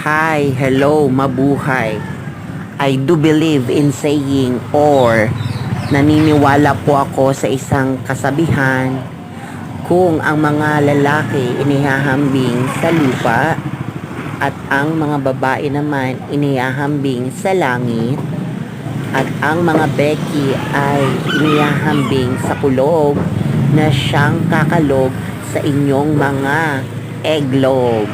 Hi, hello, mabuhay. I do believe in saying or naniniwala po ako sa isang kasabihan kung ang mga lalaki inihahambing sa lupa at ang mga babae naman inihahambing sa langit at ang mga Becky ay inihahambing sa kulog na siyang kakalog sa inyong mga eglog.